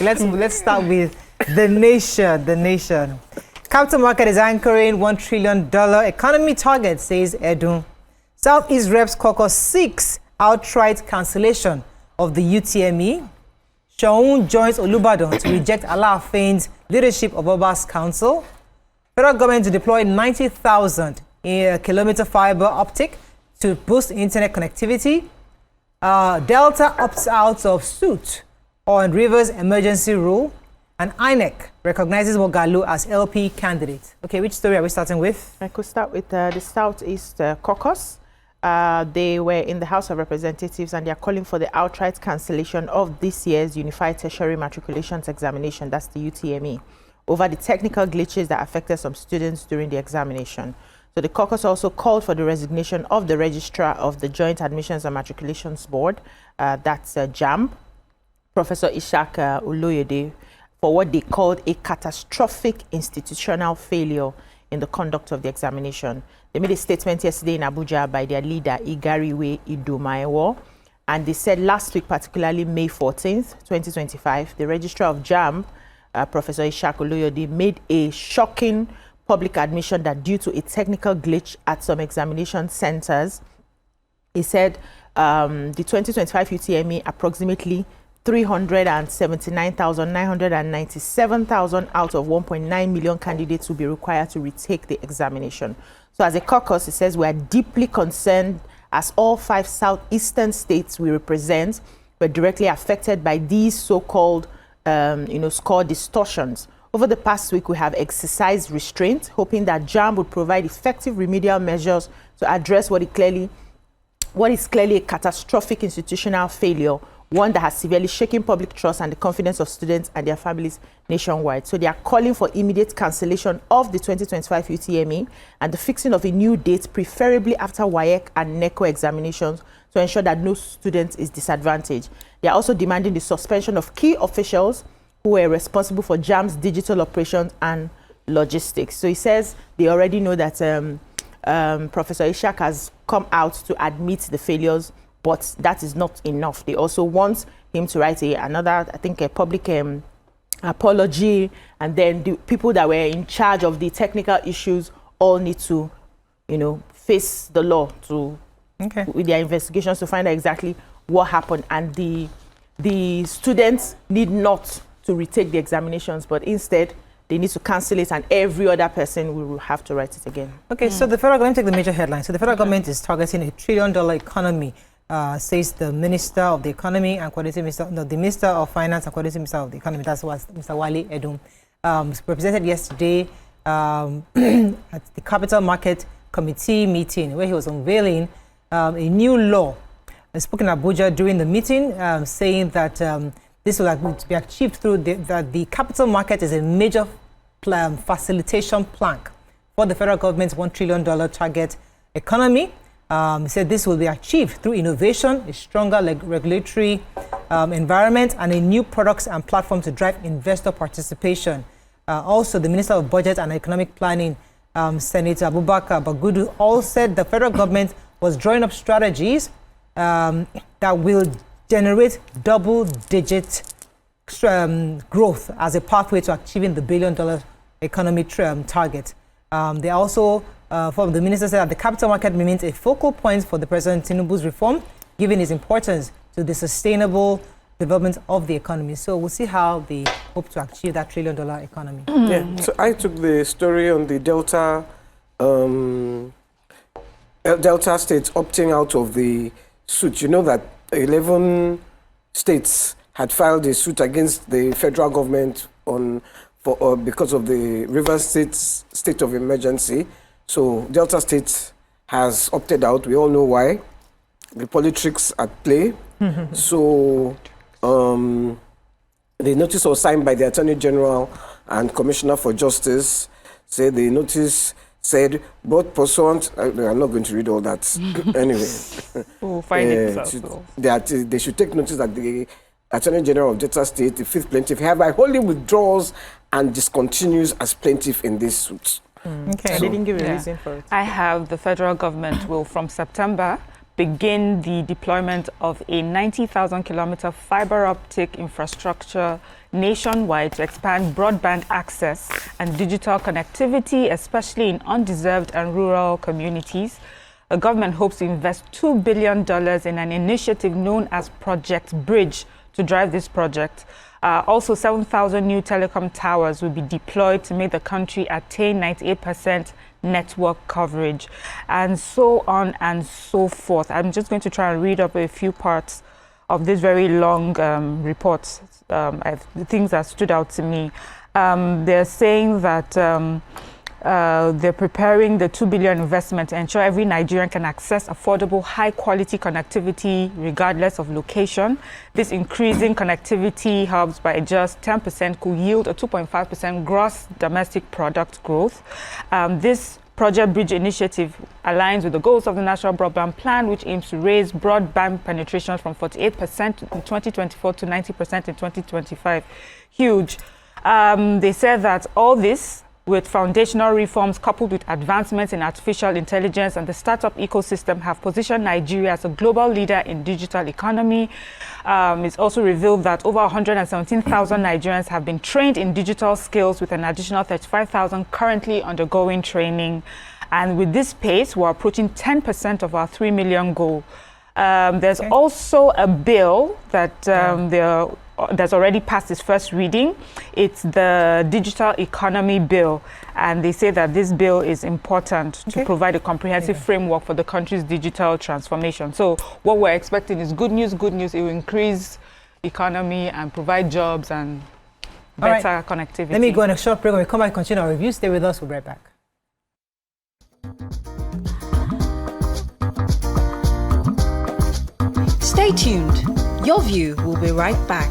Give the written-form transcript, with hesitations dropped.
Let's start with the nation. The nation. Capital market is anchoring $1 trillion economy target, says Edun. Southeast Reps Caucus seeks outright cancellation of the UTME. Shaun joins Olubadan to reject Alaafen's leadership of Oba's Council. Federal government to deploy 90,000 kilometer fiber optic to boost internet connectivity. Delta opts out of suit on Rivers emergency rule. And INEC recognizes Moghalu as LP candidate. Okay, which story are we starting with? I could start with the Southeast Caucus. They were in the House of Representatives and they are calling for the outright cancellation of this year's Unified Tertiary Matriculations Examination, that's the UTME, over the technical glitches that affected some students during the examination. So the caucus also called for the resignation of the registrar of the Joint Admissions and Matriculations Board, that's JAMB, Professor Ishaq Oloyede, for what they called a catastrophic institutional failure in the conduct of the examination. They made a statement yesterday in Abuja by their leader, Igariwe Idomaewo, and they said last week, particularly May 14th, 2025, the registrar of JAMB, Professor Ishaq Oloyede, made a shocking public admission that due to a technical glitch at some examination centers, he said the 2025 UTME approximately 379,997,000 out of 1.9 million candidates will be required to retake the examination. So as a caucus, it says we are deeply concerned as all 5 southeastern states we represent were directly affected by these so-called score distortions. Over the past week, we have exercised restraint, hoping that JAMB would provide effective remedial measures to address what is clearly a catastrophic institutional failure, one that has severely shaken public trust and the confidence of students and their families nationwide. So they are calling for immediate cancellation of the 2025 UTME and the fixing of a new date, preferably after WAEC and NECO examinations, to ensure that no student is disadvantaged. They are also demanding the suspension of key officials who were responsible for JAMB's digital operations and logistics. So he says they already know that Professor Ishaq has come out to admit the failures, but that is not enough. They also want him to write a public apology, and then the people that were in charge of the technical issues all need to, face the law with their investigations to find out exactly what happened. And the students need not to retake the examinations, but instead they need to cancel it, and every other person will have to write it again. Okay, so the federal government, take the major headlines. So the federal government is targeting $1 trillion economy. Says the Minister of the Economy and Coordinating Minister, the Minister of Finance and Coordinating Minister of the Economy, that's what Mr. Wale Edun represented yesterday at the Capital Market Committee meeting, where he was unveiling a new law. He spoke in Abuja during the meeting, saying that this will be achieved through that the capital market is a major facilitation plank for the federal government's $1 trillion target economy. He said this will be achieved through innovation, a stronger regulatory environment, and a new products and platform to drive investor participation. Also, the Minister of Budget and Economic Planning, Senator Abubakar Bagudu, all said the federal government was drawing up strategies that will generate double-digit growth as a pathway to achieving the $1 billion economy target. They also, from the minister, said that the capital market remains a focal point for the President Tinubu's reform, given its importance to the sustainable development of the economy. So we'll see how they hope to achieve that $1 trillion economy. Yeah. So I took the story on the Delta states opting out of the suit. You know that 11 states had filed a suit against the federal government because of the Rivers state of emergency. So Delta State has opted out. We all know why. The politics at play. So the notice was signed by the Attorney General and Commissioner for Justice. The notice said, both pursuant, I'm not going to read all that. Anyway. We'll find it that they should take notice that the Attorney General of Delta State, the 5th plaintiff, hereby wholly withdraws and discontinues as plaintiff in this suit. Okay, so, they didn't give a reason for it. I have the federal government will, from September, begin the deployment of a 90,000 kilometer fiber optic infrastructure nationwide to expand broadband access and digital connectivity, especially in undeserved and rural communities. The government hopes to invest $2 billion in an initiative known as Project Bridge to drive this project. Also, 7,000 new telecom towers will be deployed to make the country attain 98% network coverage, and so on and so forth. I'm just going to try and read up a few parts of this very long report, things that stood out to me. They're saying that they're preparing the $2 billion investment to ensure every Nigerian can access affordable, high-quality connectivity regardless of location. This increasing connectivity hubs by just 10% could yield a 2.5% gross domestic product growth. This Project Bridge initiative aligns with the goals of the National Broadband Plan, which aims to raise broadband penetration from 48% in 2024 to 90% in 2025. Huge. They said that all this, with foundational reforms coupled with advancements in artificial intelligence and the startup ecosystem, have positioned Nigeria as a global leader in digital economy. It's also revealed that over 117,000 Nigerians have been trained in digital skills, with an additional 35,000 currently undergoing training. And with this pace, we're approaching 10% of our 3 million goal. There's also a bill that that's already passed its first reading. It's the Digital Economy Bill, and they say that this bill is important to provide a comprehensive framework for the country's digital transformation. So what we're expecting is good news, good news. It will increase economy and provide jobs and better connectivity. Let me go on a short break. When we come back and continue our review, stay with us. We'll be right back. Stay tuned. Your View will be right back.